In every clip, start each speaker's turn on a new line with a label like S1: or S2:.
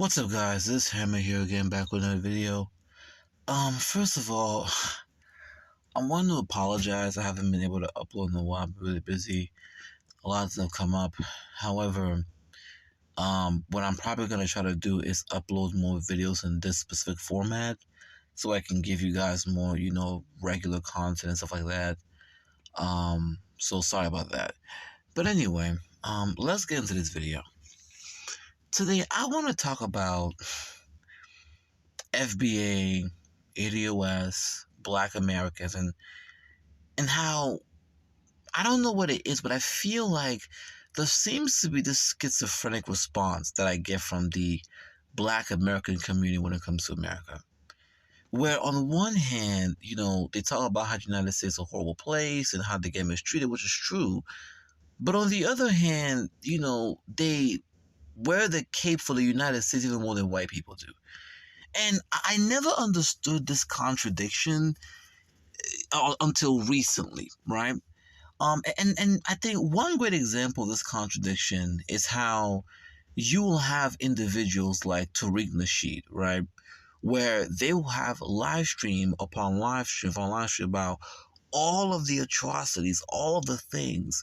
S1: What's up, guys? This Hammer here again, back with another video. First of all, I want to apologize. I haven't been able to upload in a while. I'm really busy. A lot of stuff come up. However, what I'm probably gonna try to do is upload more videos in this specific format, so I can give you guys more, regular content and stuff like that. So sorry about that. But anyway, let's get into this video. Today, I want to talk about FBA, ADOS, Black Americans, and how, I don't know what it is, but I feel like there seems to be this schizophrenic response that I get from the Black American community when it comes to America. Where on one hand, they talk about how the United States is a horrible place and how they get mistreated, which is true. But on the other hand, they wear the cape for the United States even more than white people do. And I never understood this contradiction until recently, right? And I think one great example of this contradiction is how you will have individuals like Tariq Nasheed, right? Where they will have live stream upon live stream about all of the atrocities, all of the things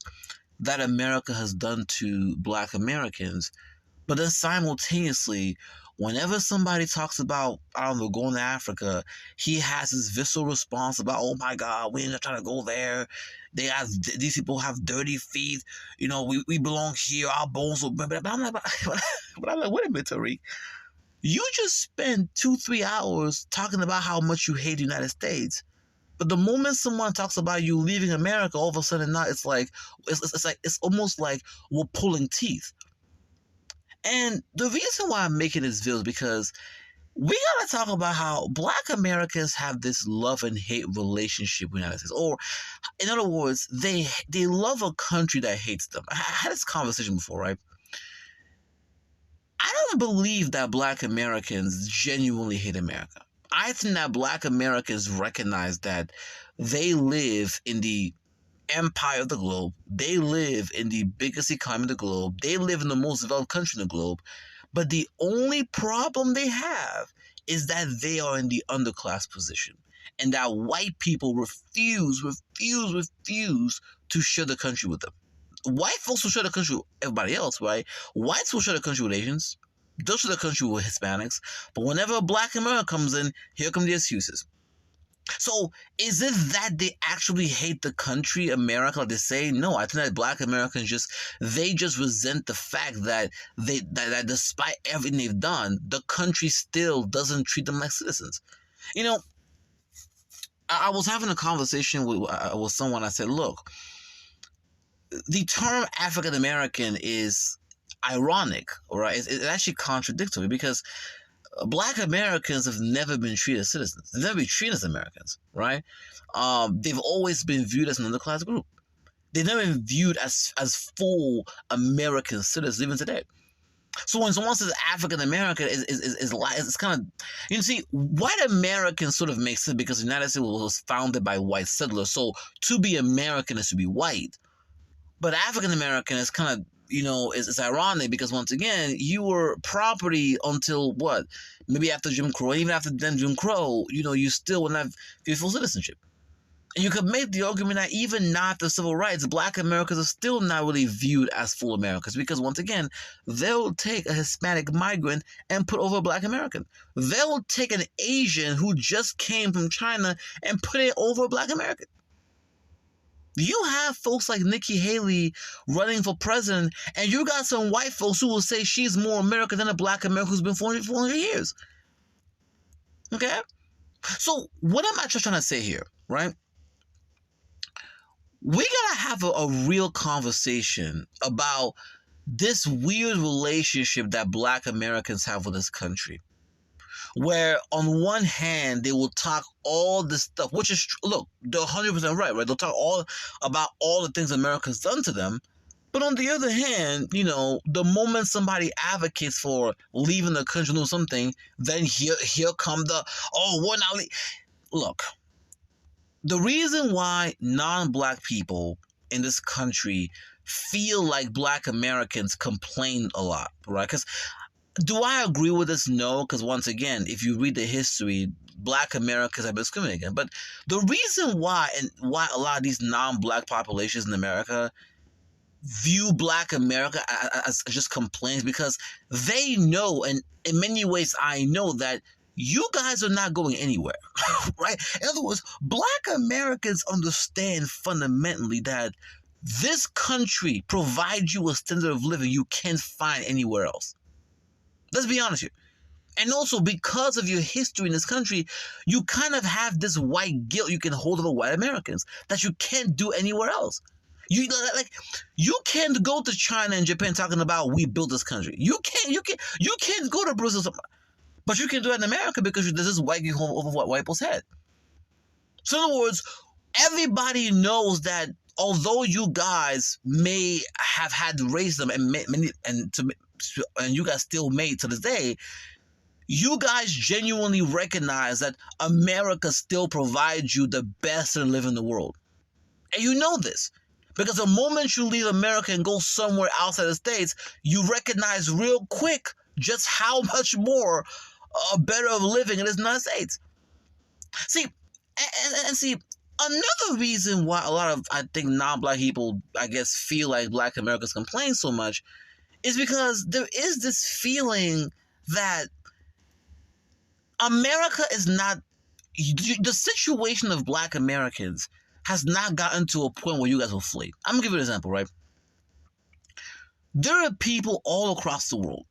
S1: that America has done to Black Americans. But then simultaneously, whenever somebody talks about, I don't know, going to Africa, he has this visceral response about, oh my God, we're not trying to go there. These people have dirty feet. We belong here. Our bones will. But I'm like, wait a minute, Tariq. You just spend 2-3 hours talking about how much you hate the United States. But the moment someone talks about you leaving America, all of a sudden now it's almost like we're pulling teeth. And the reason why I'm making this video is because we gotta talk about how Black Americans have this love and hate relationship with the United States. Or, in other words, they love a country that hates them. I had this conversation before, right? I don't believe that Black Americans genuinely hate America. I think that Black Americans recognize that they live in the empire of the globe. They live in the biggest economy of the globe. They live in the most developed country in the globe. But the only problem they have is that they are in the underclass position. And that white people refuse to share the country with them. White folks will share the country with everybody else, right? Whites will share the country with Asians. They'll share the country with Hispanics. But whenever Black America comes in, here come the excuses. So is it that they actually hate the country, America, like they say? No, I think that Black Americans just resent the fact that that despite everything they've done, the country still doesn't treat them like citizens. I was having a conversation with someone. I said, look, the term African American is ironic, right? It's actually contradictory because Black Americans have never been treated as citizens. They've never been treated as Americans, right? They've always been viewed as an underclass group. They've never been viewed as full American citizens, even today. So when someone says African American, it's kind of, see, white American sort of makes sense because the United States was founded by white settlers. So to be American is to be white. But African American is kind of, it's ironic because once again, you were property until what? Maybe after Jim Crow. Even after then Jim Crow, you still wouldn't have full citizenship. And you could make the argument that even not after civil rights, Black Americans are still not really viewed as full Americans because once again, they'll take a Hispanic migrant and put over a Black American. They'll take an Asian who just came from China and put it over a Black American. You have folks like Nikki Haley running for president, and you got some white folks who will say she's more American than a Black American who's been 400 years. Okay? So what am I just trying to say here, right? We gotta have a real conversation about this weird relationship that Black Americans have with this country. Where on one hand, they will talk all this stuff, which is, look, they're 100% right? They'll talk all about all the things America's done to them. But on the other hand, the moment somebody advocates for leaving the country or something, then here come we're not Look, the reason why non-Black people in this country feel like Black Americans complain a lot, right? Because Do I agree with this? No, because once again, if you read the history, Black Americans have been discriminated against. But the reason why and why a lot of these non-Black populations in America view Black America as just complaints, because they know, and in many ways I know, that you guys are not going anywhere, right? In other words, Black Americans understand fundamentally that this country provides you a standard of living you can't find anywhere else. Let's be honest here. And also, because of your history in this country, you kind of have this white guilt you can hold over white Americans that you can't do anywhere else. You can't go to China and Japan talking about we built this country. You can't go to Brazil, but you can do it in America because there's this white guilt over white people's head. So in other words, everybody knows that although you guys may have had racism and you guys still made to this day, you guys genuinely recognize that America still provides you the best to live in the world. And you know this. Because the moment you leave America and go somewhere outside the States, you recognize real quick just how much more better of living it is in the United States. See, and see, another reason why a lot of, I think, non-Black people, I guess, feel like Black Americans complain so much is because there is this feeling that America is not, the situation of Black Americans has not gotten to a point where you guys will flee. I'm going to give you an example, right? There are people all across the world,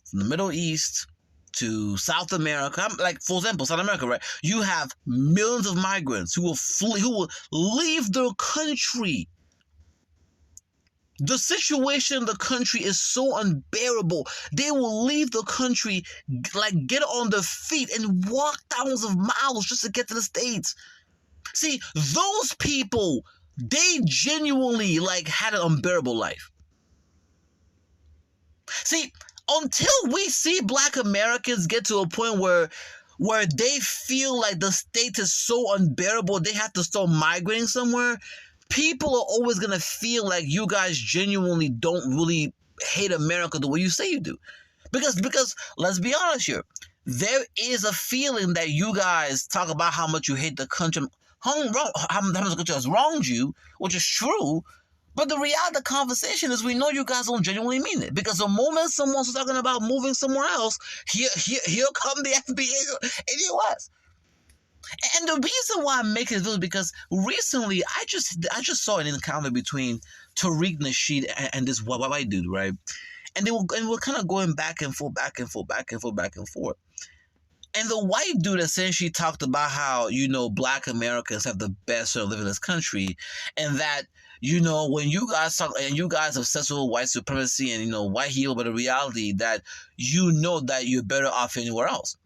S1: from the Middle East to South America. Like, for example, South America, right? You have millions of migrants who will flee, who will leave their country. The situation in the country is so unbearable. They will leave the country, like, get on their feet and walk thousands of miles just to get to the States. See, those people, they genuinely, like, had an unbearable life. See, until we see Black Americans get to a point where they feel like the state is so unbearable they have to start migrating somewhere, people are always going to feel like you guys genuinely don't really hate America the way you say you do. Because let's be honest here, there is a feeling that you guys talk about how much you hate the country, how much the country has wronged you, which is true. But the reality of the conversation is we know you guys don't genuinely mean it. Because the moment someone's talking about moving somewhere else, here come the FBI in the U.S. And the reason why I'm making this video is because recently I just saw an encounter between Tariq Nasheed and this white dude, right? And we're kind of going back and forth. And the white dude essentially talked about how, you know, Black Americans have the best way of living in this country, and that, you know, when you guys talk and you guys are obsessed with white supremacy and, you know, white hero, but the reality that you know that you're better off anywhere else.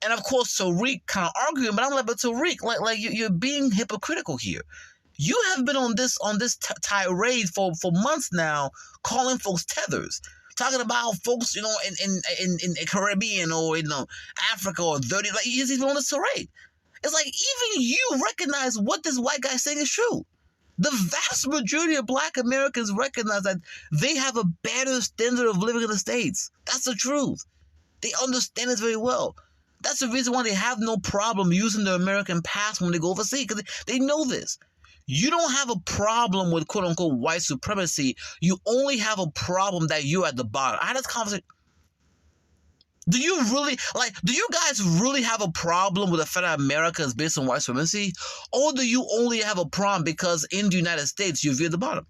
S1: And of course, Tariq kind of arguing, but I'm like, but Tariq, like you're being hypocritical here. You have been on this tirade for months now, calling folks tethers, talking about folks, you know, in the Caribbean or, you know, Africa or dirty, like he's even on this tirade. It's like even you recognize what this white guy is saying is true. The vast majority of Black Americans recognize that they have a better standard of living in the States. That's the truth. They understand this very well. That's the reason why they have no problem using their American passport when they go overseas, because they know this. You don't have a problem with quote-unquote white supremacy. You only have a problem that you're at the bottom. I had this conversation. Do you guys really have a problem with the fact that America is based on white supremacy? Or do you only have a problem because in the United States you're at the bottom?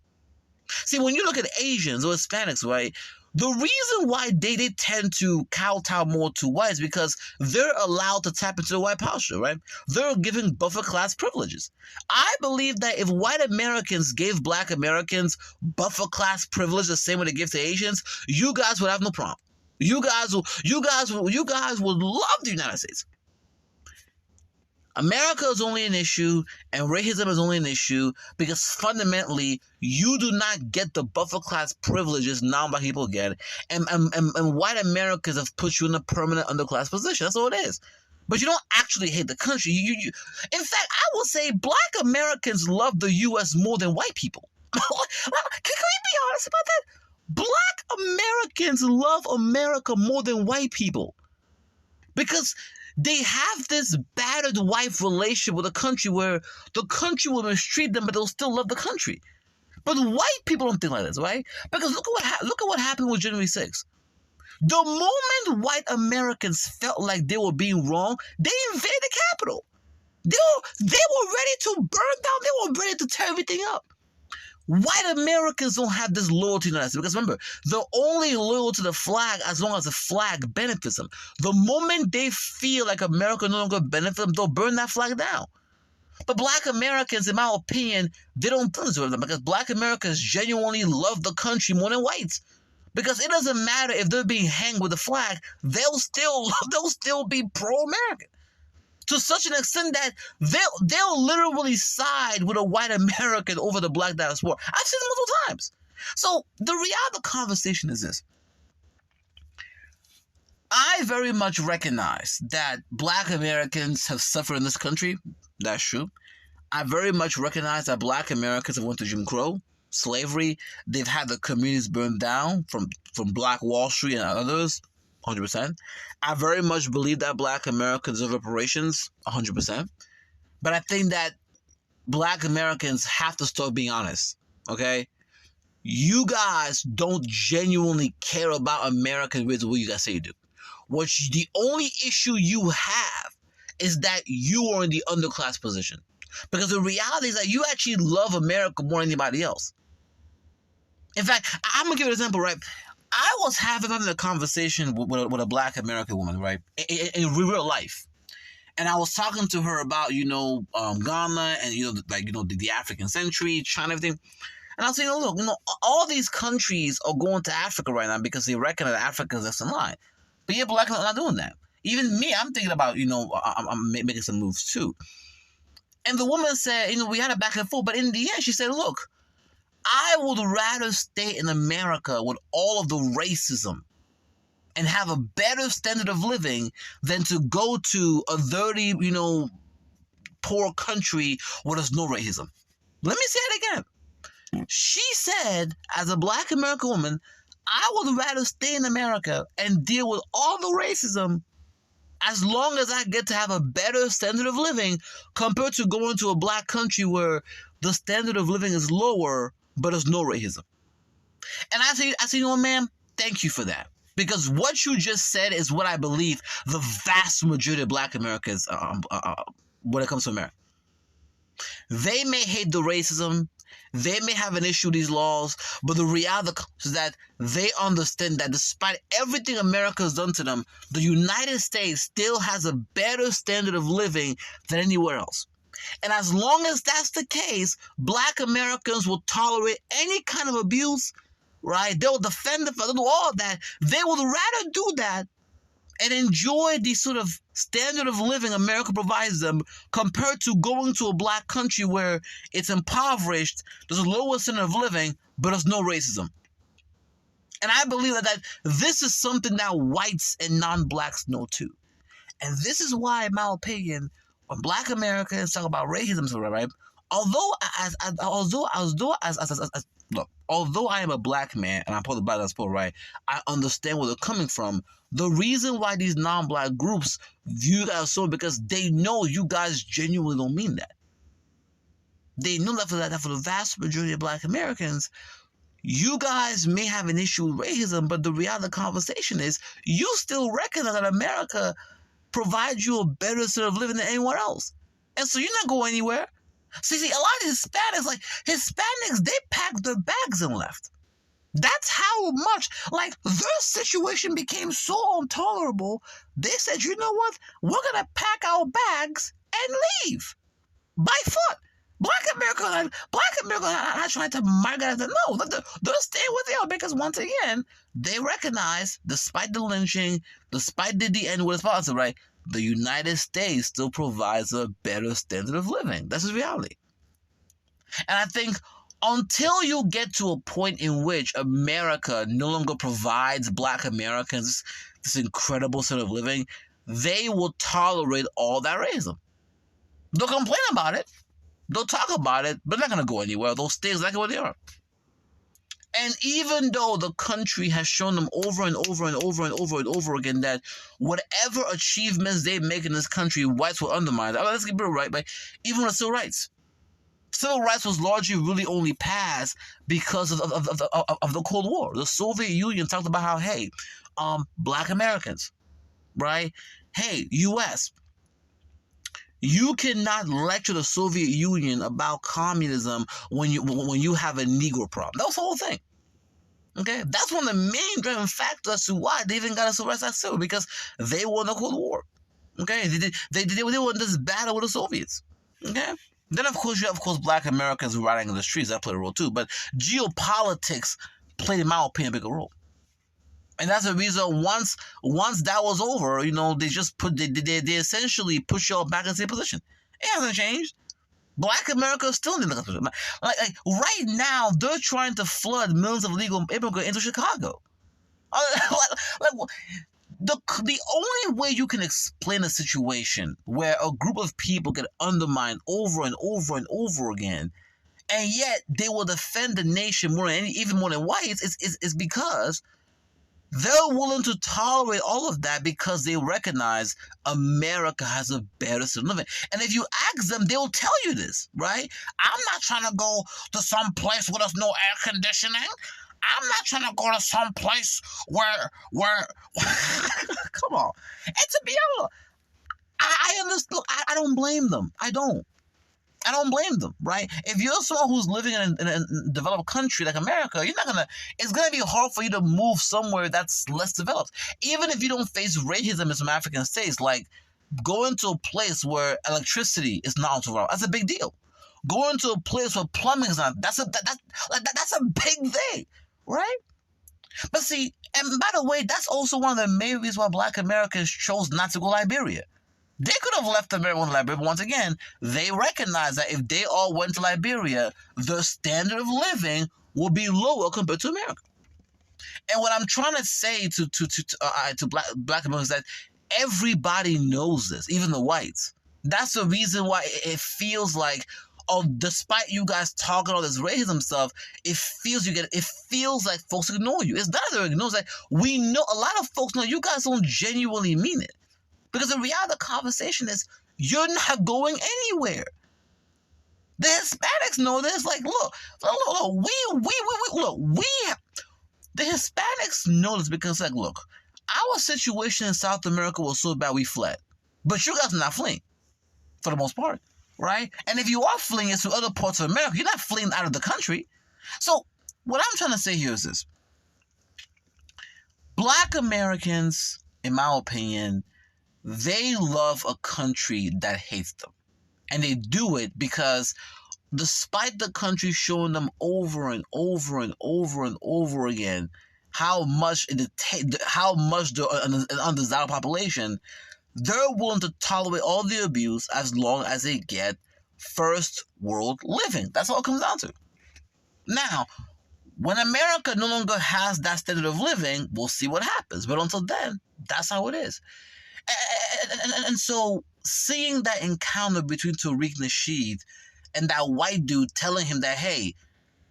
S1: See, when you look at Asians or Hispanics, right, the reason why they tend to kowtow more to white is because they're allowed to tap into the white posture, right? They're giving buffer class privileges. I believe that if white Americans gave Black Americans buffer class privilege the same way they give to Asians, you guys would have no problem. You guys would love the United States. America is only an issue and racism is only an issue because fundamentally you do not get the buffer class privileges non-Black people get, and white Americans have put you in a permanent underclass position. That's all it is. But you don't actually hate the country. In fact, I will say Black Americans love the U.S. more than white people. Can we be honest about that? Black Americans love America more than white people because they have this battered wife relationship with the country where the country will mistreat them, but they'll still love the country. But white people don't think like this, right? Because look at what happened with January 6th. The moment white Americans felt like they were being wrong, they invaded the Capitol. They were ready to burn down. They were ready to tear everything up. White Americans don't have this loyalty to us because remember, they're only loyal to the flag as long as the flag benefits them. The moment they feel like America no longer benefits them, they'll burn that flag down. But Black Americans, in my opinion, they don't do this with them because Black Americans genuinely love the country more than whites. Because it doesn't matter if they're being hanged with the flag, they'll still be pro-American. To such an extent that they'll literally side with a white American over the Black diaspora. I've seen it multiple times. So the reality of the conversation is this. I very much recognize that Black Americans have suffered in this country. That's true. I very much recognize that Black Americans have went to Jim Crow, slavery. They've had the communities burned down from Black Wall Street and others. 100%. I very much believe that Black Americans deserve reparations, 100%. But I think that Black Americans have to start being honest, okay? You guys don't genuinely care about American ways the way you guys say you do. The only issue you have is that you are in the underclass position. Because the reality is that you actually love America more than anybody else. In fact, I'm going to give you an example, right? I was having a conversation with a Black American woman, right, in real life, and I was talking to her about Ghana and the African century, China, everything, and I was saying, look, all these countries are going to Africa right now because they reckon that Africa is next in line, but yeah, Black are not doing that. Even me, I'm thinking about I'm making some moves too, and the woman said, we had a back and forth, but in the end, she said, look. I would rather stay in America with all of the racism and have a better standard of living than to go to a dirty, poor country where there's no racism. Let me say it again. She said, as a Black American woman, I would rather stay in America and deal with all the racism as long as I get to have a better standard of living compared to going to a Black country where the standard of living is lower but there's no racism. And I say, ma'am, thank you for that. Because what you just said is what I believe the vast majority of Black Americans, when it comes to America. They may hate the racism, they may have an issue with these laws, but the reality is that they understand that despite everything America has done to them, the United States still has a better standard of living than anywhere else. And as long as that's the case, Black Americans will tolerate any kind of abuse, right? They'll defend they'll do all of that. They would rather do that and enjoy the sort of standard of living America provides them compared to going to a Black country where it's impoverished, there's a lower standard of living, but there's no racism. And I believe that this is something that whites and non-Blacks know too. And this is why, in my opinion, when Black Americans talk about racism, right? Although I am a Black man and I'm part of the Black diaspora, right? I understand where they're coming from. The reason why these non-Black groups view you guys so because they know you guys genuinely don't mean that. They know that for the vast majority of Black Americans, you guys may have an issue with racism, but the reality of the conversation is you still recognize that America provides you a better sort of living than anywhere else. And so you're not going anywhere. See, a lot of Hispanics, they packed their bags and left. That's how much, their situation became so intolerable, they said, you know what? We're going to pack our bags and leave. By foot. Black America are not trying to migrate. No, they're staying where they are because, once again, they recognize, despite the lynching, despite the N-word policy, right, the United States still provides a better standard of living. That's the reality. And I think until you get to a point in which America no longer provides Black Americans this incredible standard of living, they will tolerate all that racism. They'll complain about it. They'll talk about it, but they're not going to go anywhere. They'll stay exactly where they are. And even though the country has shown them over and over and over and over and over again that whatever achievements they make in this country, whites will undermine. Let's get real, right? But even with civil rights was largely really only passed because of the Cold War. The Soviet Union talked about how, hey, black Americans, right? Hey, U.S., you cannot lecture the Soviet Union about communism when you have a Negro problem. That was the whole thing. Okay, that's one of the main driving factors to why they even got a civil rights act civil, because they won the Cold War. Okay, they won this battle with the Soviets. Okay, then of course you have black Americans riding in the streets. That played a role too, but geopolitics played, in my opinion, a bigger role. And that's the reason once that was over, they just they essentially push y'all back in the same position. It hasn't changed. Black America is still in the position. Like right now, they're trying to flood millions of illegal immigrants into Chicago. The only way you can explain a situation where a group of people get undermined over and over and over again, and yet they will defend the nation even more than whites, is because they're willing to tolerate all of that because they recognize America has a better standard of living. And if you ask them, they'll tell you this, right? I'm not trying to go to some place where there's no air conditioning. I'm not trying to go to some place where come on. And to be honest, I understand. I don't blame them. I don't blame them, right? If you're someone who's living in a developed country like America, it's gonna be hard for you to move somewhere that's less developed. Even if you don't face racism in some African states, like going to a place where electricity is not available, that's a big deal. Going to a place where plumbing is not, that's a big thing, right? But see, and by the way, that's also one of the main reasons why black Americans chose not to go to Liberia. They could have left America and Liberia, but once again, they recognize that if they all went to Liberia, the standard of living will be lower compared to America. And what I'm trying to say to black Americans is that everybody knows this, even the whites. That's the reason why it feels like, despite you guys talking all this racism stuff, it feels like folks ignore you. It's not that they ignore, it's like we know, a lot of folks know you guys don't genuinely mean it. Because the reality of the conversation is, you're not going anywhere. The Hispanics know this. Like, look, the Hispanics know this because, like, look, our situation in South America was so bad we fled. But you guys are not fleeing, for the most part, right? And if you are fleeing, it's to other parts of America. You're not fleeing out of the country. So what I'm trying to say here is this. Black Americans, in my opinion, they love a country that hates them. And they do it because despite the country showing them over and over and over and over again how much they're an undesirable population, they're willing to tolerate all the abuse as long as they get first world living. That's all it comes down to. Now, when America no longer has that standard of living, we'll see what happens. But until then, that's how it is. And so seeing that encounter between Tariq Nasheed and that white dude telling him that, hey,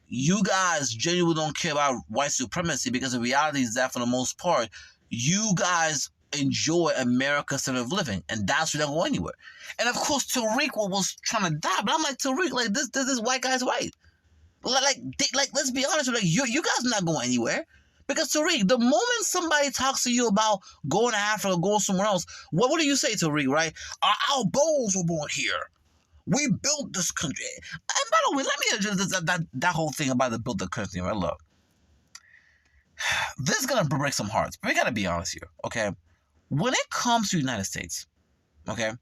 S1: you guys genuinely don't care about white supremacy, because the reality is that for the most part, you guys enjoy America's standard of living, and that's why they don't go anywhere. And of course, Tariq was trying to die, but I'm like, Tariq, like this white guy's right. Like let's be honest, like you guys are not going anywhere. Because Tariq, the moment somebody talks to you about going to Africa, going somewhere else, what do you say, Tariq, right? Our bones were born here. We built this country. And by the way, let me address that whole thing about the build the country, right? Look, this is going to break some hearts, but we got to be honest here, okay? When it comes to the United States, okay,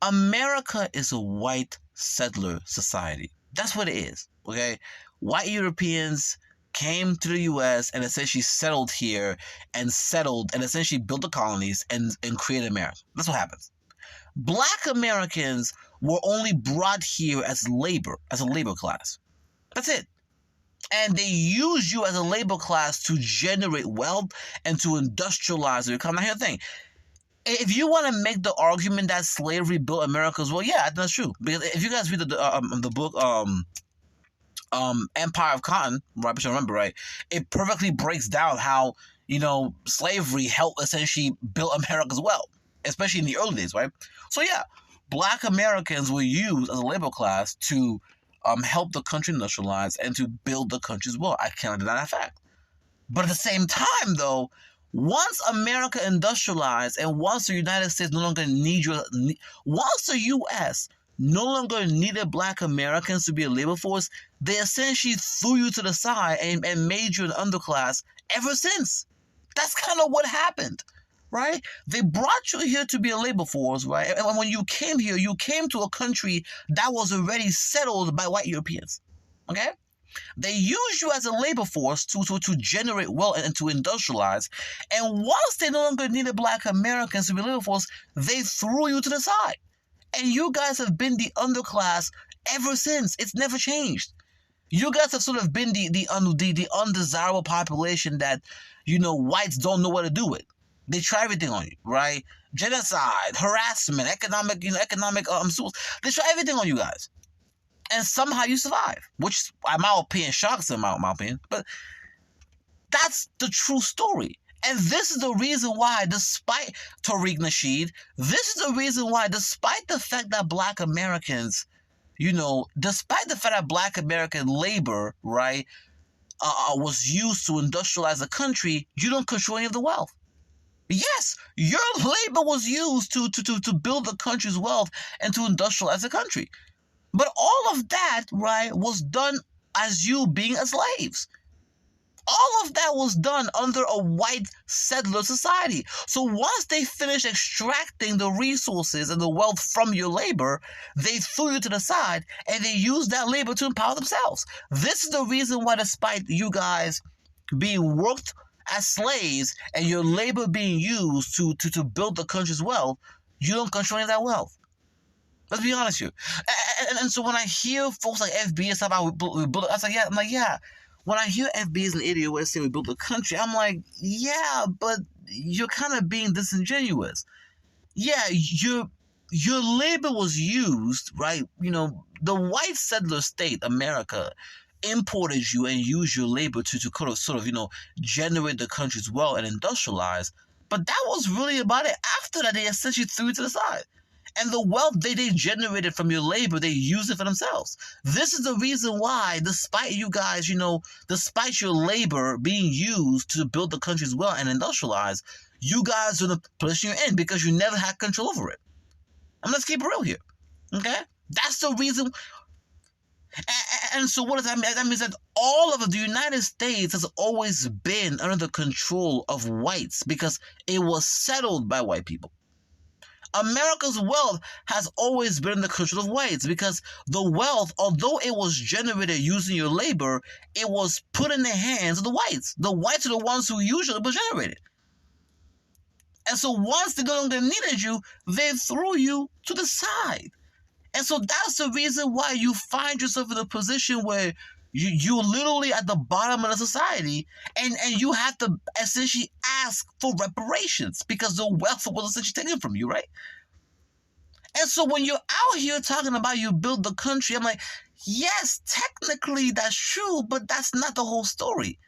S1: America is a white settler society. That's what it is, okay? White Europeans came to the U.S. and essentially settled here and essentially built the colonies and created America. That's what happens. Black Americans were only brought here as a labor class. That's it. And they use you as a labor class to generate wealth and to industrialize the economy. Now, here's the thing. If you want to make the argument that slavery built America as well, yeah, that's true. Because if you guys read the book, Empire of Cotton, right? But you remember, right? It perfectly breaks down how, slavery helped essentially build America as well, especially in the early days, right? So yeah, Black Americans were used as a labor class to help the country industrialize and to build the country as well. I cannot deny that fact. But at the same time, though, once America industrialized and once the United States no longer once the U.S. no longer needed Black Americans to be a labor force, they essentially threw you to the side and made you an underclass ever since. That's kind of what happened, right? They brought you here to be a labor force, right? And when you came here, you came to a country that was already settled by white Europeans, okay? They use you as a labor force to generate wealth and to industrialize. And once they no longer needed Black Americans to be labor force, they threw you to the side. And you guys have been the underclass ever since. It's never changed. You guys have sort of been the undesirable population that, whites don't know what to do with. They try everything on you, right? Genocide, harassment, economic they try everything on you guys. And somehow you survive, which, in my opinion, shocks them, in my opinion. But that's the true story. And this is the reason why, despite Tariq Nasheed, this is the reason why, despite the fact that Black Americans, despite the fact that Black American labor, right, was used to industrialize the country, you don't control any of the wealth. Yes, your labor was used to build the country's wealth and to industrialize the country. But all of that, right, was done as you being as slaves. All of that was done under a white settler society. So once they finished extracting the resources and the wealth from your labor, they threw you to the side and they used that labor to empower themselves. This is the reason why, despite you guys being worked as slaves and your labor being used to build the country's wealth, you don't control any of that wealth. Let's be honest here. And so when I hear folks like FBS talk about we built, I'm like, yeah. When I hear FB is an idiot when they say we built the country, I'm like, yeah, but you're kind of being disingenuous. Yeah, your labor was used, right? The white settler state, America, imported you and used your labor to sort of generate the country's wealth and industrialize. But that was really about it. After that, they essentially threw it to the side. And the wealth they generated from your labor, they use it for themselves. This is the reason why, despite you guys, despite your labor being used to build the country's wealth and industrialize, you guys are in the position you're in because you never had control over it. And let's keep it real here, okay? That's the reason. And so what does that mean? That means that all of the United States has always been under the control of whites because it was settled by white people. America's wealth has always been in the control of whites because the wealth, although it was generated using your labor, it was put in the hands of the whites. The whites are the ones who usually were generated. And so once they no longer needed you, they threw you to the side. And so that's the reason why you find yourself in a position where you're literally at the bottom of the society and you have to essentially ask for reparations because the wealth was essentially taken from you, right? And so when you're out here talking about you build the country, I'm like, yes, technically that's true, but that's not the whole story.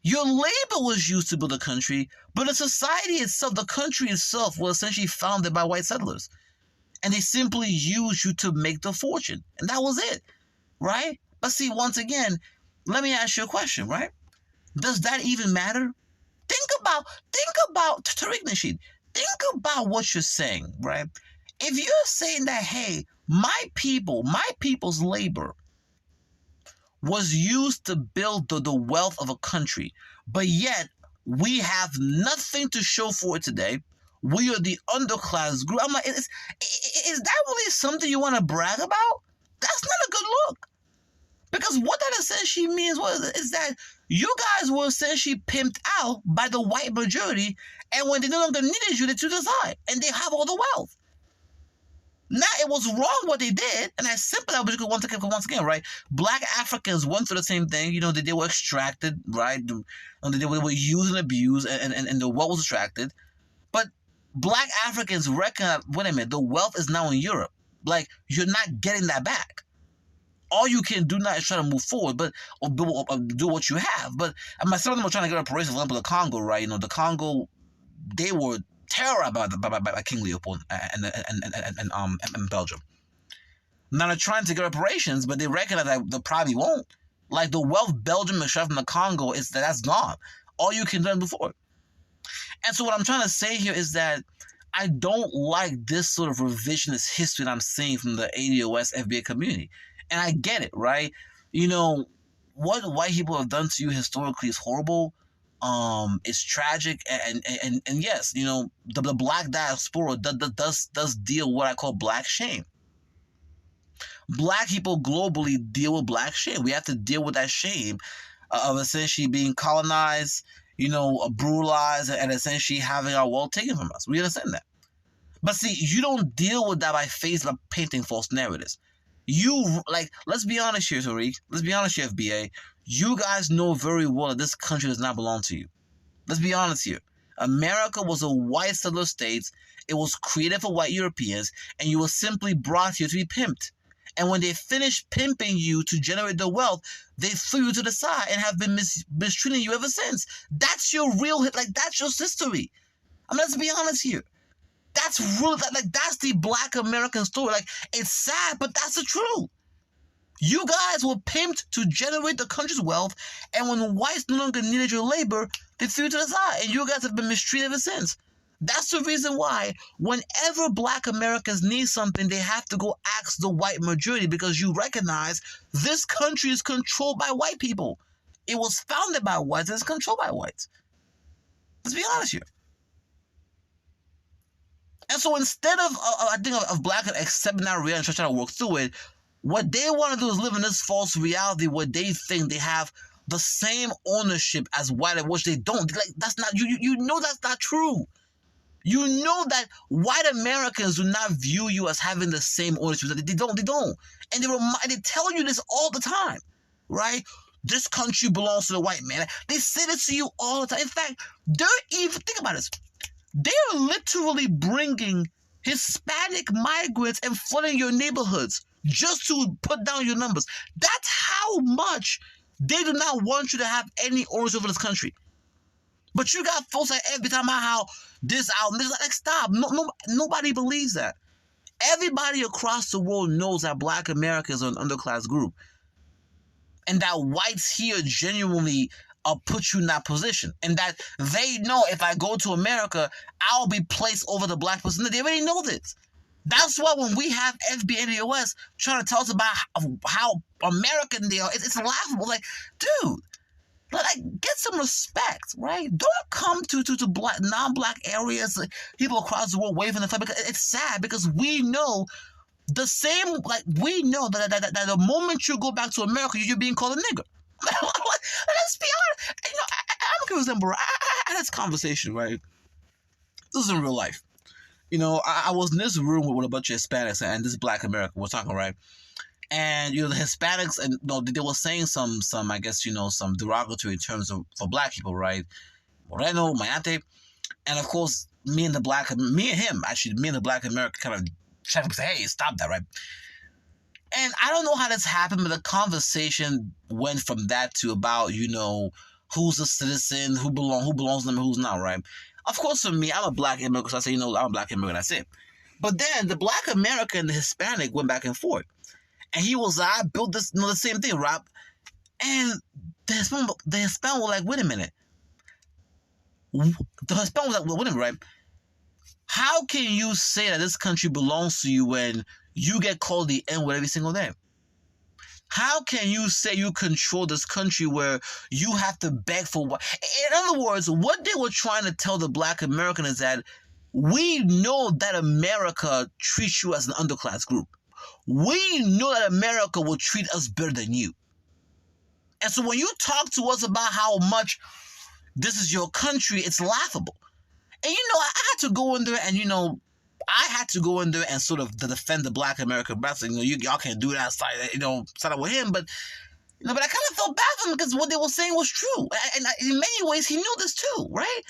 S1: Your labor was used to build a country, but the society itself, the country itself, was essentially founded by white settlers. And they simply used you to make the fortune. And that was it, right? But see, once again, let me ask you a question, right? Does that even matter? Think about Tariq Nasheed. Think about what you're saying, right? If you're saying that, hey, my people's labor was used to build the wealth of a country, but yet we have nothing to show for it today. We are the underclass group. I'm like, is that really something you want to brag about? That's not a good look. Because what that essentially means is that you guys were essentially pimped out by the white majority, and when they no longer needed you, they took the side, and they have all the wealth. Now, it was wrong what they did, and I simply, once again, right? Black Africans went through the same thing. They were extracted, right? And they were used and abused, and the wealth was extracted. But Black Africans reckon, wait a minute, the wealth is now in Europe. Like, you're not getting that back. All you can do now is try to move forward, but or do what you have. But some of them were trying to get reparations. For example, the Congo, right? The Congo, they were terrorized by King Leopold and Belgium. Now they're trying to get reparations, but they recognize that they probably won't. Like the wealth Belgium extracted from the Congo that's gone. All you can do is move forward. And so what I'm trying to say here is that I don't like this sort of revisionist history that I'm seeing from the ADOS FBA community. And I get it, right? What white people have done to you historically is horrible. It's tragic, and yes, the black diaspora does deal with what I call black shame. Black people globally deal with black shame. We have to deal with that shame of essentially being colonized, brutalized, and essentially having our wealth taken from us. We understand that. But see, you don't deal with that by painting false narratives. Let's be honest here, Tariq. Let's be honest here, FBA. You guys know very well that this country does not belong to you. Let's be honest here. America was a white settler state. It was created for white Europeans, and you were simply brought here to be pimped. And when they finished pimping you to generate the wealth, they threw you to the side and have been mistreating you ever since. That's your real that's your history. Let's be honest here. That's real. That's the Black American story. It's sad, but that's the truth. You guys were pimped to generate the country's wealth, and when whites no longer needed your labor, they threw you to the side, and you guys have been mistreated ever since. That's the reason why whenever Black Americans need something, they have to go ask the white majority, because you recognize this country is controlled by white people. It was founded by whites and it's controlled by whites. Let's be honest here. And so instead of Black accepting that reality and trying to work through it, what they want to do is live in this false reality where they think they have the same ownership as white, which they don't. That's not, you know that's not true. You know that white Americans do not view you as having the same ownership. They don't. And they tell you this all the time, right? This country belongs to the white man. They say this to you all the time. In fact, think about this. They're literally bringing Hispanic migrants and flooding your neighborhoods just to put down your numbers. That's how much they do not want you to have any ownership over this country. But you got folks every time about how this out and this, stop. Nobody believes that. Everybody across the world knows that Black Americans are an underclass group, and that whites here genuinely put you in that position, and that they know if I go to America, I'll be placed over the Black person. They already know this. That's why when we have FBA and the US trying to tell us about how American they are, it's laughable. Dude, get some respect, right? Don't come to black, non-black areas, people across the world waving the flag, because it's sad, because we know the same, we know that the moment you go back to America, you're being called a nigger. Let's be honest. I don't remember. I had this conversation, right? This is in real life. I was in this room with a bunch of Hispanics and this Black American we're talking, right? And the Hispanics, and they were saying some I guess some derogatory terms for Black people, right? Moreno, Mayate, and of course me and the Black American kind of check and say, hey, stop that, right? And I don't know how this happened, but the conversation went from that to about who's a citizen, who belongs to them, who's not, right? Of course, for me, I'm a Black immigrant, so I say, I'm a Black immigrant, that's it. But then the Black American and the Hispanic went back and forth. And he was I built this, the same thing, Rob. And the Hispanic was like, wait a minute. The Hispanic was like, wait a minute, right? How can you say that this country belongs to you when you get called the N-word every single day? How can you say you control this country where you have to beg for what? In other words, what they were trying to tell the Black American is that we know that America treats you as an underclass group. We know that America will treat us better than you. And so when you talk to us about how much this is your country, it's laughable. And I had to go in there and I had to go in there and sort of defend the Black American wrestling. Y'all can't do that side up with him. But but I kind of felt bad for him because what they were saying was true. And in many ways, he knew this too, right?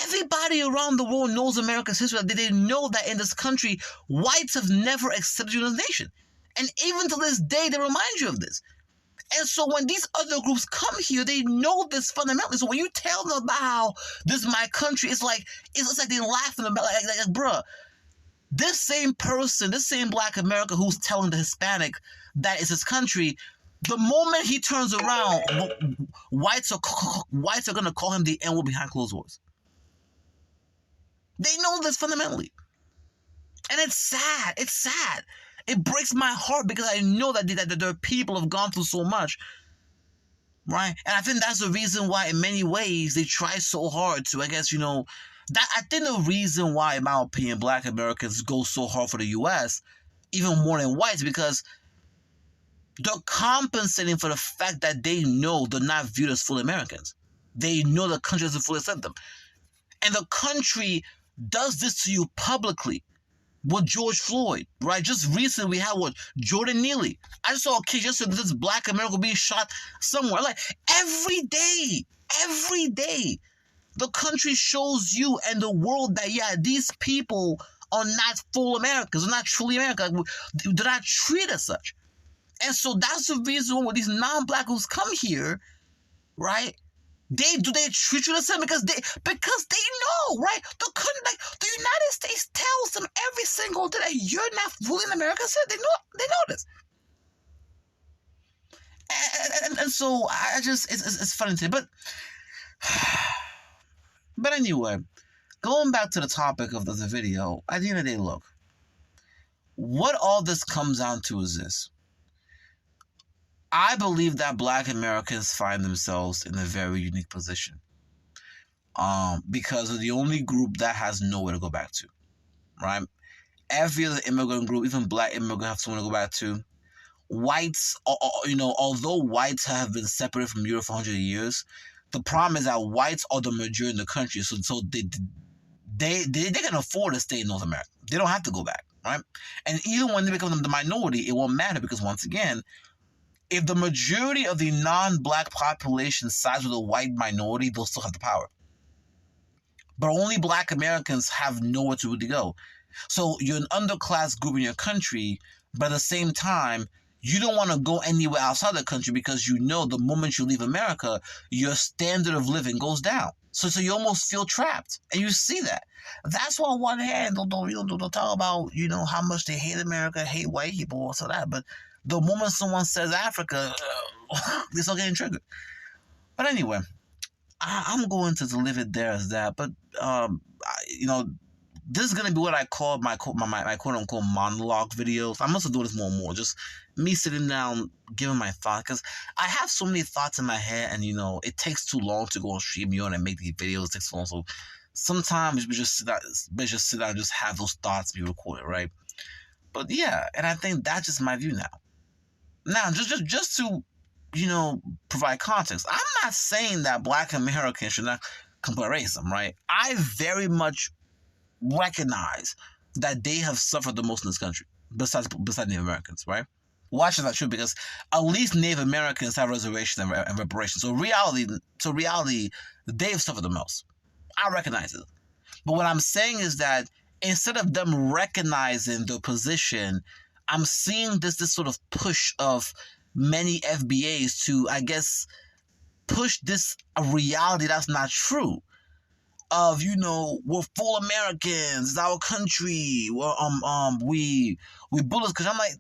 S1: Everybody around the world knows America's history. They know that in this country, whites have never accepted you as a nation. And even to this day, they remind you of this. And so when these other groups come here, they know this fundamentally. So when you tell them about how this is my country, it's like they're laughing about like bruh, this same person, this same Black American who's telling the Hispanic that it's his country, the moment he turns around, whites are gonna call him the N-word behind closed doors. They know this fundamentally. And it's sad. It's sad. It breaks my heart because I know that there are people who have gone through so much, right? And I think that's the reason why, in many ways, they try so hard to, I guess, that I think the reason why, in my opinion, Black Americans go so hard for the U.S., even more than whites, because they're compensating for the fact that they know they're not viewed as full Americans. They know the country doesn't fully accept them. And the country does this to you publicly. With George Floyd, right? Just recently we had Jordan Neely. I just saw a case yesterday, this Black American being shot somewhere. Like every day, the country shows you and the world that these people are not full Americans, they're not truly American. They're not treated as such. And so that's the reason why these non-Black who's come here, right? They treat you the same because they know, right? The United States tells them every single day that you're not fully an American citizen. They know this. And so I just it's funny to me. But anyway, going back to the topic of the video, at the end of the day, look, what all this comes down to is this. I believe that Black Americans find themselves in a very unique position because they're the only group that has nowhere to go back to, right? Every other immigrant group, even Black immigrants, have somewhere to go back to. Whites, although whites have been separated from Europe for 100 years, the problem is that whites are the majority in the country, so they can afford to stay in North America. They don't have to go back, right? And even when they become the minority, it won't matter because, once again, if the majority of the non-Black population sides with a white minority, they'll still have the power. But only Black Americans have nowhere to really go. So you're an underclass group in your country, but at the same time, you don't want to go anywhere outside the country because you know the moment you leave America, your standard of living goes down. So you almost feel trapped. And you see that. That's why on one hand, they'll talk about, how much they hate America, hate white people, or so that. But the moment someone says Africa, they start getting triggered. But anyway, I'm going to leave it there as that. But, this is going to be what I call my quote-unquote monologue videos. I must do this more and more. Just me sitting down, giving my thoughts. Because I have so many thoughts in my head, and, it takes too long to go on StreamYard and make these videos. It takes so long. So sometimes we just sit down and just have those thoughts be recorded, right? But, yeah, and I think that's just my view now. Now, just to, provide context, I'm not saying that Black Americans should not combat racism, right? I very much recognize that they have suffered the most in this country, besides Native Americans, right? Why should that true? Because at least Native Americans have reservations and reparations. So reality, they've suffered the most. I recognize it. But what I'm saying is that instead of them recognizing their position, I'm seeing this sort of push of many FBAs to, I guess, push this a reality that's not true. Of, we're full Americans, it's our country, we bullets. Because I'm like,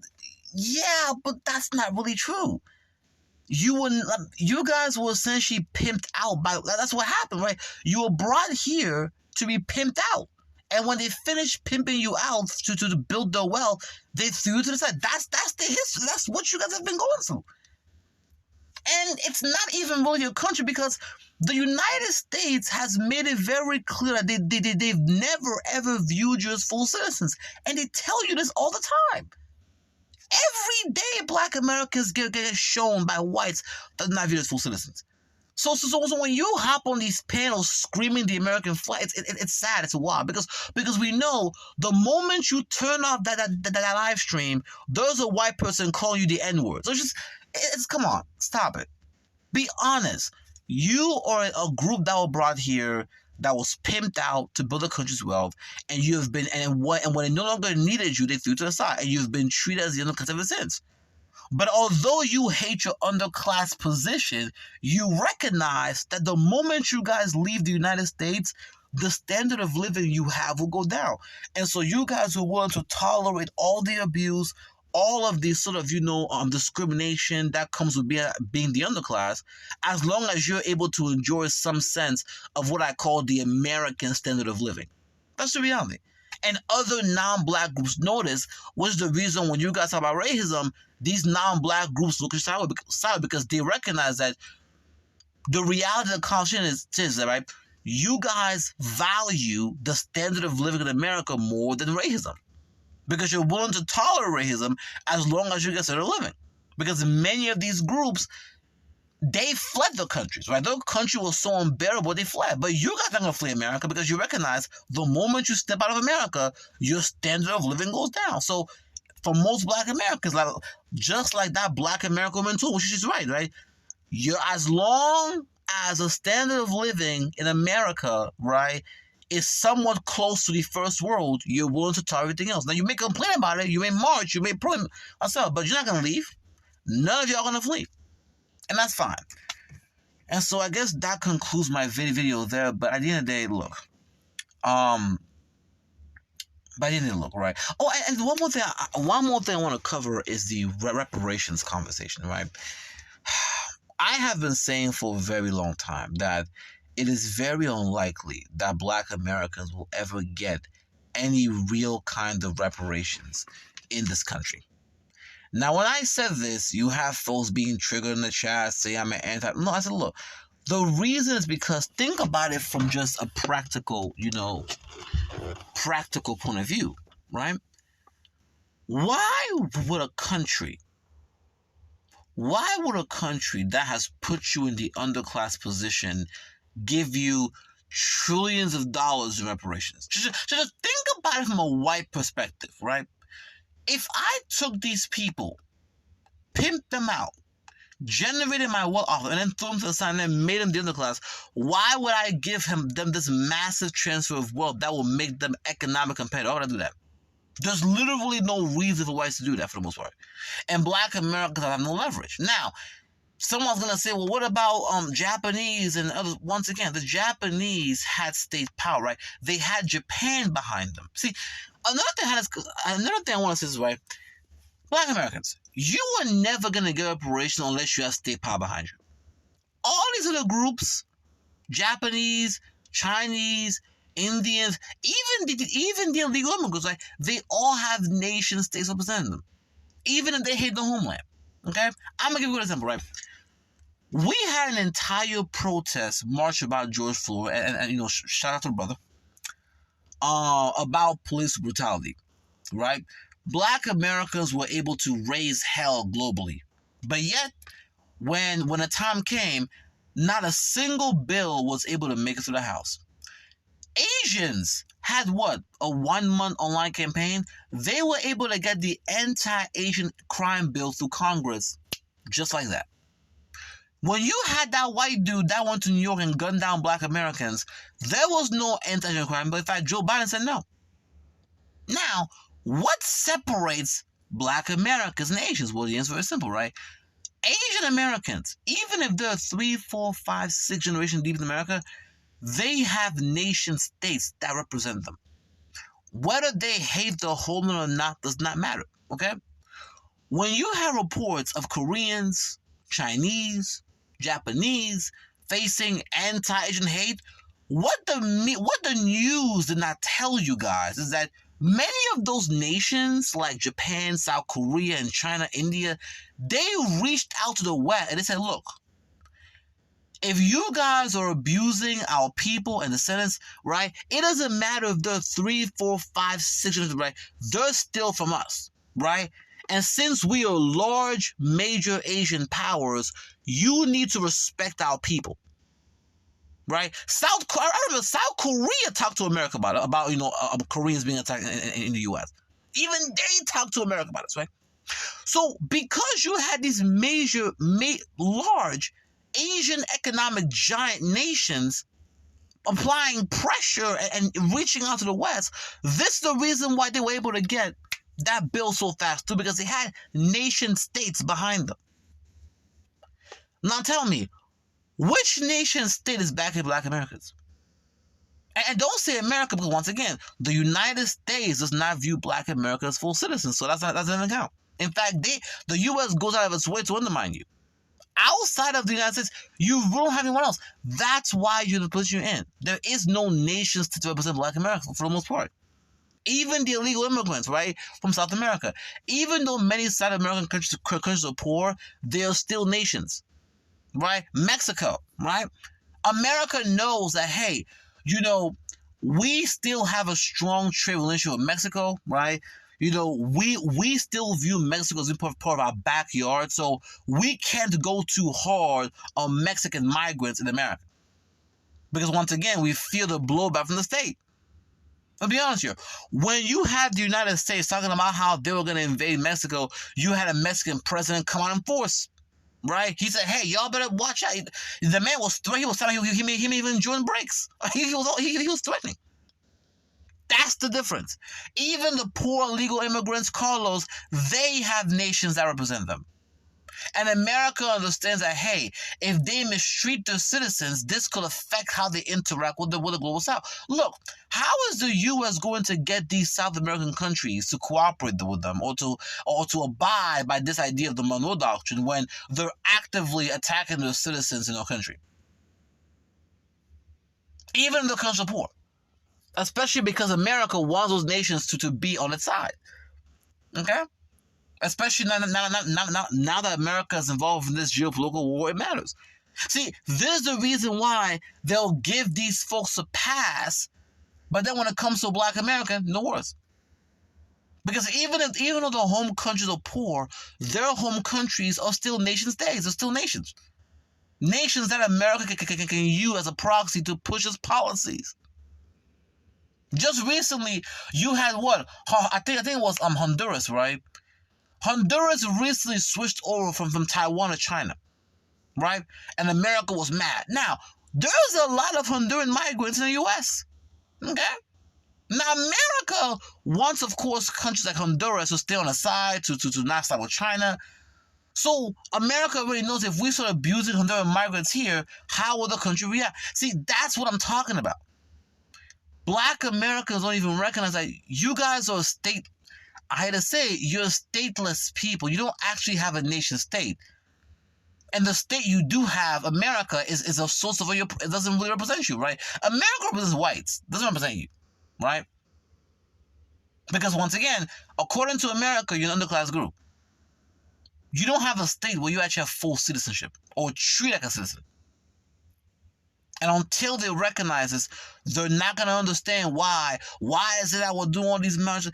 S1: yeah, but that's not really true. You guys were essentially pimped out by, that's what happened, right? You were brought here to be pimped out. And when they finished pimping you out to build their wealth, they threw you to the side. That's the history. That's what you guys have been going through. And it's not even really your country because the United States has made it very clear that they've never, ever viewed you as full citizens. And they tell you this all the time. Every day, Black Americans get shown by whites that they're not viewed as full citizens. So when you hop on these panels screaming the American flag, it's sad, it's wild, because we know the moment you turn off that live stream, there's a white person calling you the N-word. So it's come on, stop it. Be honest. You are a group that were brought here that was pimped out to build a country's wealth, and you have been, and when it no longer needed you, they threw you to the side, and you've been treated as the underclass ever since. But although you hate your underclass position, you recognize that the moment you guys leave the United States, the standard of living you have will go down. And so you guys are willing to tolerate all the abuse, all of the sort of, discrimination that comes with being the underclass, as long as you're able to enjoy some sense of what I call the American standard of living. That's the reality. And other non-black groups notice, which is the reason when you guys talk about racism, these non-black groups look aside because they recognize that the reality of the conversation is that, right, you guys value the standard of living in America more than racism, because you're willing to tolerate racism as long as you get standard of living. Because many of these groups, they fled the countries, right? Their country was so unbearable, they fled. But you guys are going to flee America because you recognize the moment you step out of America, your standard of living goes down. So for most black Americans, just like that black American woman too, which is right? You're, as long as a standard of living in America, right, is somewhat close to the first world, you're willing to tolerate everything else. Now, you may complain about it, you may march, you may pro yourself, but you're not going to leave. None of y'all are going to flee. And that's fine. And so I guess that concludes my video there. But at the end of the day, look. Right? Oh, and one more thing I want to cover is the reparations conversation, right? I have been saying for a very long time that it is very unlikely that black Americans will ever get any real kind of reparations in this country. Now, when I said this, you have folks being triggered in the chat, say I'm an anti. No, I said, look, the reason is because think about it from just a practical point of view, right? Why would a country that has put you in the underclass position give you trillions of dollars in reparations? Just think about it from a white perspective, right? If I took these people, pimped them out, generated my wealth off, and then threw them to the side and then made them the underclass, why would I give them this massive transfer of wealth that will make them economic competitive? Why would I do that? There's literally no reason for whites to do that for the most part. And black Americans have no leverage. Now, someone's going to say, well, what about Japanese and others? Once again, the Japanese had state power, right? They had Japan behind them. See, another thing I want to say is, right, black Americans, you are never going to get reparations unless you have state power behind you. All these other groups, Japanese, Chinese, Indians, even the illegal immigrants, right, they all have nation states representing them, even if they hate the homeland. Okay? I'm going to give you an example, right? We had an entire protest march about George Floyd, and shout out to the brother, about police brutality, right? Black Americans were able to raise hell globally. But yet, when a time came, not a single bill was able to make it to the House. Asians had what? A 1-month online campaign? They were able to get the anti-Asian crime bill through Congress just like that. When you had that white dude that went to New York and gunned down black Americans, there was no anti-Asian crime bill. In fact, Joe Biden said no. Now, what separates black Americans and Asians? Well, the answer is very simple, right? Asian Americans, even if they're 3, 4, 5, 6 generations deep in America, they have nation states that represent them. Whether they hate the homeland or not does not matter, okay? When you have reports of Koreans, Chinese, Japanese facing anti-Asian hate, what the news did not tell you guys is that many of those nations like Japan, South Korea, and China, India, they reached out to the West and they said, look, if you guys are abusing our people and descendants, right, it doesn't matter if they're 3, 4, 5, 6 years, right, they're still from us, right? And since we are large, major Asian powers, you need to respect our people, right? I remember South Korea talked to America about Koreans being attacked in the U.S. Even they talked to America about this, right? So because you had these large Asian economic giant nations applying pressure and reaching out to the West. This is the reason why they were able to get that bill so fast too, because they had nation states behind them. Now tell me, which nation state is backing Black Americans? And don't say America, because once again, the United States does not view Black America as full citizens, so that doesn't even count. In fact, the U.S. goes out of its way to undermine you. Outside of the United States, you don't have anyone else. That's why you're the position you're in. There is no nation state to represent Black America for the most part. Even the illegal immigrants, right, from South America. Even though many South American countries are poor, they are still nations, right? Mexico, right? America knows that, hey, we still have a strong trade relationship with Mexico, right? We still view Mexico as part of our backyard, so we can't go too hard on Mexican migrants in America. Because once again, we feel the blowback from the state. I'll be honest here. When you had the United States talking about how they were going to invade Mexico, you had a Mexican president come out in force, right? He said, "Hey, y'all better watch out." The man was threatening. He was telling he may even join breaks. He was threatening. That's the difference. Even the poor illegal immigrants, Carlos, they have nations that represent them. And America understands that, hey, if they mistreat their citizens, this could affect how they interact with the global South. Look, how is the U.S. going to get these South American countries to cooperate with them or to abide by this idea of the Monroe Doctrine when they're actively attacking their citizens in their country? Even the countries are poor. Especially because America wants those nations to be on its side. Okay? Especially now that America is involved in this geopolitical war, it matters. See, this is the reason why they'll give these folks a pass, but then when it comes to Black America, no worse. Because even though the home countries are poor, their home countries are still nation states. They're still nations. Nations that America can use as a proxy to push its policies. Just recently, you had what? I think it was Honduras, right? Honduras recently switched over from Taiwan to China, right? And America was mad. Now, there's a lot of Honduran migrants in the U.S., okay? Now, America wants, of course, countries like Honduras to stay on the side, to not side with China. So, America already knows if we start abusing Honduran migrants here, how will the country react? See, that's what I'm talking about. Black Americans don't even recognize that you guys are a state. I hate to say it, you're a stateless people. You don't actually have a nation state. And the state you do have, America, is a source of it doesn't really represent you, right? America represents whites, doesn't represent you, right? Because once again, according to America, you're an underclass group. You don't have a state where you actually have full citizenship or treat like a citizen. And until they recognize this, they're not going to understand why. Why is it that we're doing all these marches?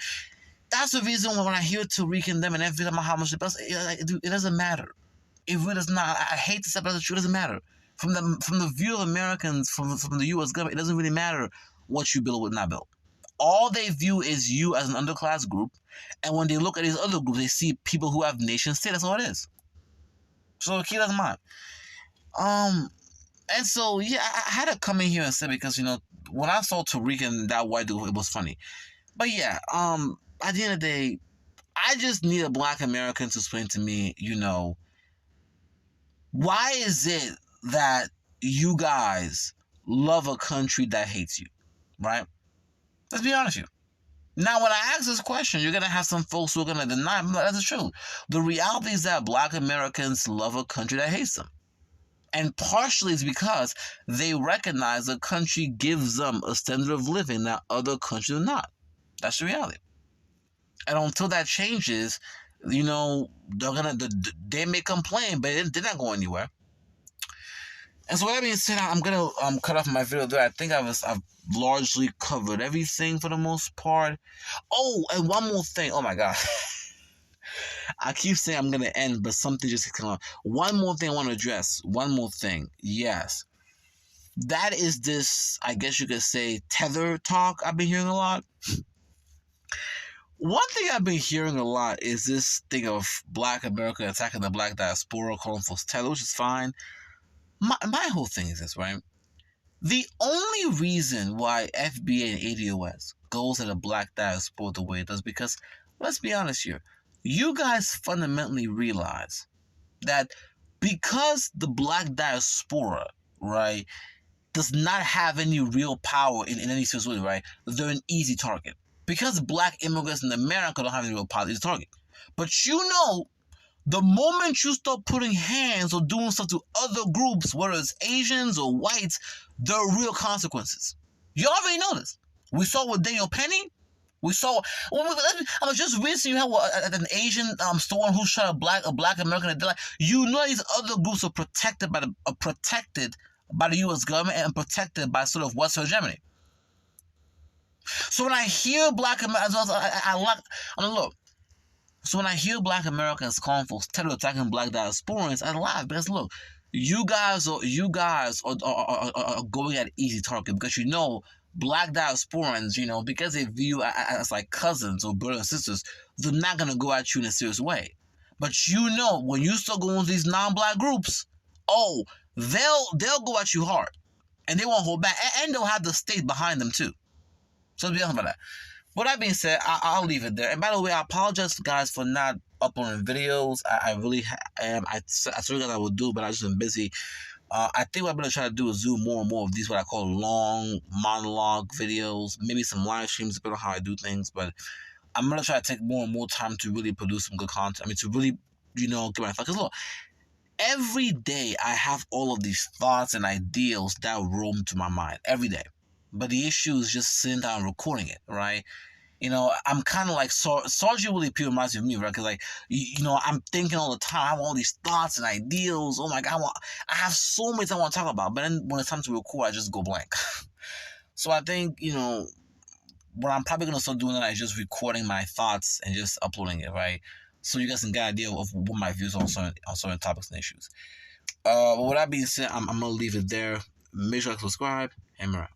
S1: That's the reason when I hear Tariq and them and everything about how much they best, it doesn't matter. It really does not. I hate to say, but the truth, it doesn't matter. From the view of Americans, from the U.S. government, it doesn't really matter what you build or not build. All they view is you as an underclass group. And when they look at these other groups, they see people who have nation state. That's all it is. So keep that in mind. And so, yeah, I had to come in here and say, because, when I saw Tariq and that white dude, it was funny. But yeah, at the end of the day, I just need a Black American to explain to me, why is it that you guys love a country that hates you, right? Let's be honest with you. Now, when I ask this question, you're going to have some folks who are going to deny it. That's the truth. The reality is that Black Americans love a country that hates them. And partially it's because they recognize the country gives them a standard of living that other countries do not. That's the reality. And until that changes, they may complain, but they're not going anywhere. And so with that being said, I'm gonna cut off my video there. I think I've largely covered everything for the most part. Oh, and one more thing. Oh my God. I keep saying I'm going to end, but something just came on. One more thing I want to address. One more thing. Yes. That is this, I guess you could say, tether talk I've been hearing a lot. One thing I've been hearing a lot is this thing of Black America attacking the Black diaspora, calling for tether, which is fine. My whole thing is this, right? The only reason why FBA and ADOS goes at a black diaspora the way it does, because let's be honest here, you guys fundamentally realize that because the black diaspora, right, does not have any real power in any serious way, right, they're an easy target. Because black immigrants in America don't have any real power, it's a target. But the moment you start putting hands or doing stuff to other groups, whether it's Asians or whites, there are real consequences. You already know this. We saw with Daniel Penny. We saw. I was just recently you had an Asian store who shot a black American. You know these other groups are protected by the U.S. government and protected by sort of West hegemony. So when I hear black Americans, look. So when I hear black Americans calling for terror attacking black diasporans, I laugh because look, you guys are going at an easy target because black diasporans, because they view as like cousins or brothers and sisters, they're not gonna go at you in a serious way. But when you start going with these non-black groups, oh, they'll go at you hard, and they won't hold back, and they'll have the state behind them too. So let's be honest about that. With that being said, I'll leave it there. And by the way, I apologize, guys, for not uploading videos. I really am. I told you guys I would do, but I've just been busy. I think what I'm going to try to do is do more and more of these, what I call long monologue videos, maybe some live streams, depending on how I do things. But I'm going to try to take more and more time to really produce some good content. I mean, to really, get my thoughts. Because look, every day I have all of these thoughts and ideals that roam to my mind every day. But the issue is just sitting down and recording it, right? I'm kind of like Sergeant Willie P reminds me of me, right? Because I'm thinking all the time. I have all these thoughts and ideals. Oh my God, I have so many things I want to talk about. But then when it's time to record, I just go blank. So I think what I'm probably gonna start doing is just recording my thoughts and just uploading it, right? So you guys can get an idea of what my views on certain topics and issues. But with that being said, I'm gonna leave it there. Make sure to subscribe. Hammer out.